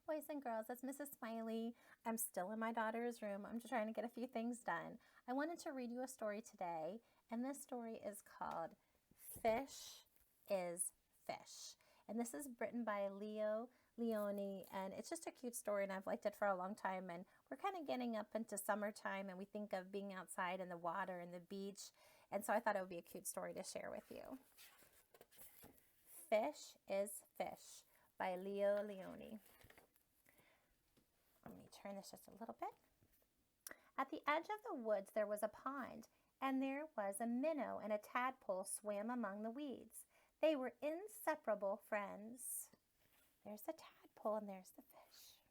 boys and girls, it's Mrs. Smiley. I'm still in my daughter's room. I'm just trying to get a few things done. I wanted to read you a story today, and this story is called Fish is Fish. And this is written by Leo Lionni, and it's just a cute story, and I've liked it for a long time. And we're kind of getting up into summertime, and we think of being outside in the water and the beach, and so I thought it would be a cute story to share with you. Fish is Fish by Leo Lionni. Let me turn this just a little bit. At the edge of the woods there was a pond, and there was a minnow and a tadpole swam among the weeds. They were inseparable friends. There's the tadpole and there's the fish.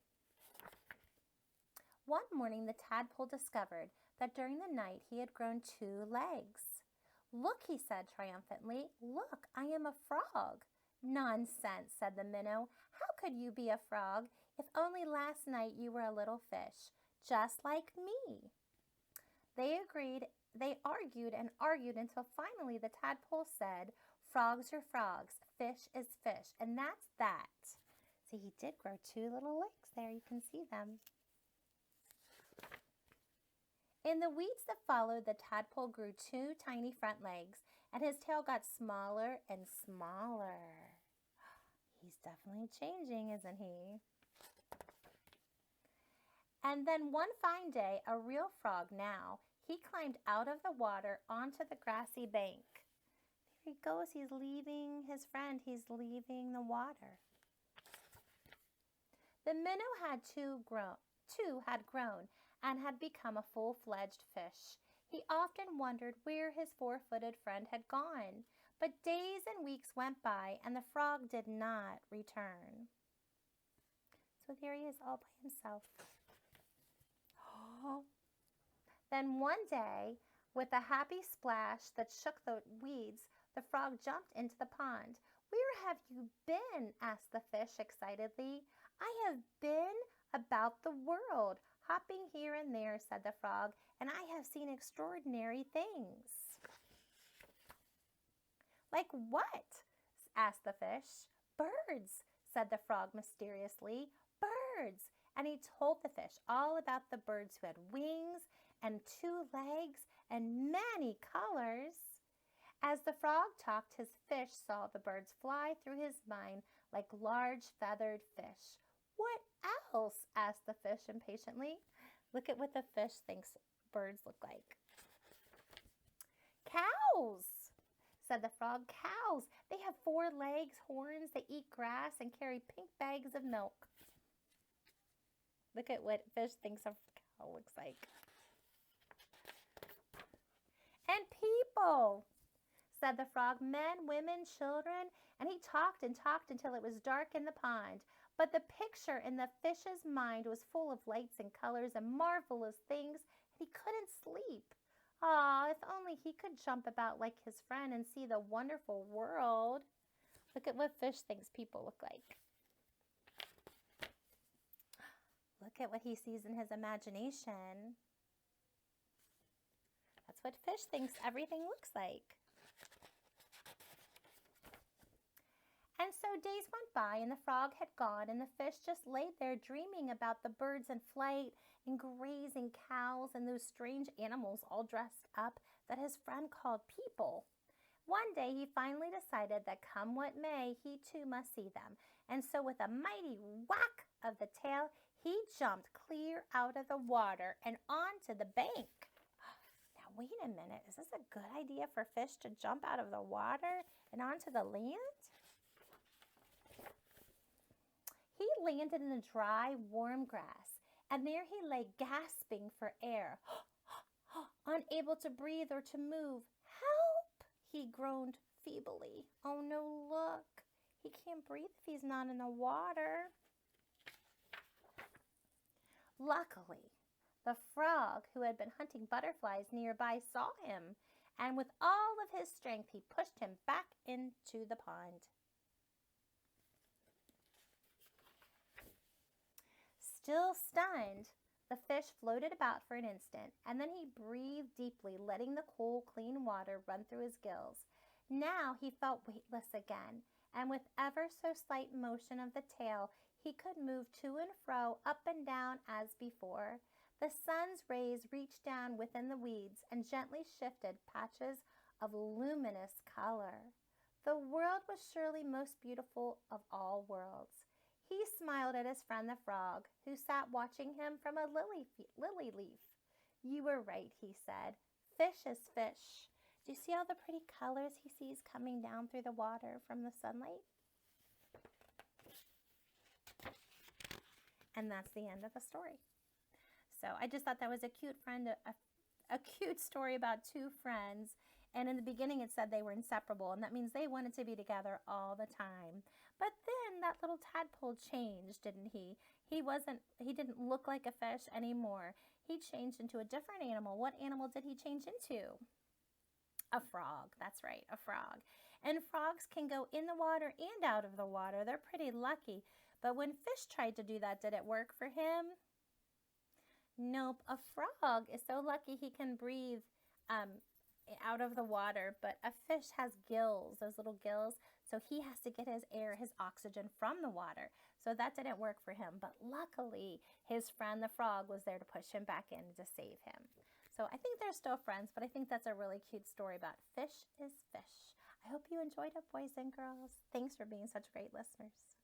One morning the tadpole discovered that during the night he had grown 2 legs. "Look," he said triumphantly, "look, I am a frog." "Nonsense," said the minnow. "How could you be a frog if only last night you were a little fish, just like me?" They argued and argued until finally the tadpole said, "Frogs are frogs, fish is fish, and that's that." See, he did grow 2 little legs there. You can see them. In the weeds that followed, the tadpole grew 2 tiny front legs, and his tail got smaller and smaller. He's definitely changing, isn't he? And then one fine day, a real frog now, he climbed out of the water onto the grassy bank. There he goes. He's leaving his friend. He's leaving the water. The minnow had two had grown and had become a full-fledged fish. He often wondered where his 4-footed friend had gone, but days and weeks went by and the frog did not return. So there he is all by himself. Then one day, with a happy splash that shook the weeds, the frog jumped into the pond. "Where have you been?" asked the fish excitedly. "I have been about the world, hopping here and there," said the frog, "and I have seen extraordinary things." "Like what?" asked the fish. "Birds," said the frog mysteriously. "Birds." And he told the fish all about the birds who had wings and 2 legs and many colors. As the frog talked, his fish saw the birds fly through his mind like large feathered fish. "What else?" asked the fish impatiently. Look at what the fish thinks birds look like. "Cows," said the frog. "Cows. They have 4 legs, horns, they eat grass, and carry pink bags of milk." Look at what fish thinks a cow looks like. "And people," said the frog, "men, women, children," and he talked and talked until it was dark in the pond. But the picture in the fish's mind was full of lights and colors and marvelous things, and he couldn't sleep. Ah, if only he could jump about like his friend and see the wonderful world. Look at what fish thinks people look like. Look at what he sees in his imagination. That's what fish thinks everything looks like. And so days went by and the frog had gone and the fish just laid there dreaming about the birds in flight and grazing cows and those strange animals all dressed up that his friend called people. One day he finally decided that come what may, he too must see them. And so with a mighty whack of the tail, he jumped clear out of the water and onto the bank. Now wait a minute, is this a good idea for fish to jump out of the water and onto the land? He landed in the dry, warm grass, and there he lay gasping for air, unable to breathe or to move. "Help!" he groaned feebly. "Oh no, look, he can't breathe if he's not in the water." Luckily, the frog who had been hunting butterflies nearby saw him, and with all of his strength he pushed him back into the pond. Still stunned, the fish floated about for an instant, and then he breathed deeply, letting the cool, clean water run through his gills. Now he felt weightless again, and with ever so slight motion of the tail, He could move to and fro, up and down as before. The sun's rays reached down within the weeds and gently shifted patches of luminous color. The world was surely most beautiful of all worlds. He smiled at his friend the frog, who sat watching him from a lily leaf. You were right, he said. Fish is fish. Do you see all the pretty colors he sees coming down through the water from the sunlight? And that's the end of the story. So I just thought that was a cute a cute story about two friends. And in the beginning it said they were inseparable, and that means they wanted to be together all the time. But then that little tadpole changed, didn't he? He didn't look like a fish anymore. He changed into a different animal. What animal did he change into? A frog. That's right, a frog. And frogs can go in the water and out of the water. They're pretty lucky. But when fish tried to do that, did it work for him? Nope. A frog is so lucky he can breathe out of the water, but a fish has gills, those little gills, so he has to get his air, his oxygen from the water. So that didn't work for him, but luckily his friend the frog was there to push him back in to save him. So I think they're still friends, but I think that's a really cute story about fish is fish. I hope you enjoyed it, boys and girls. Thanks for being such great listeners.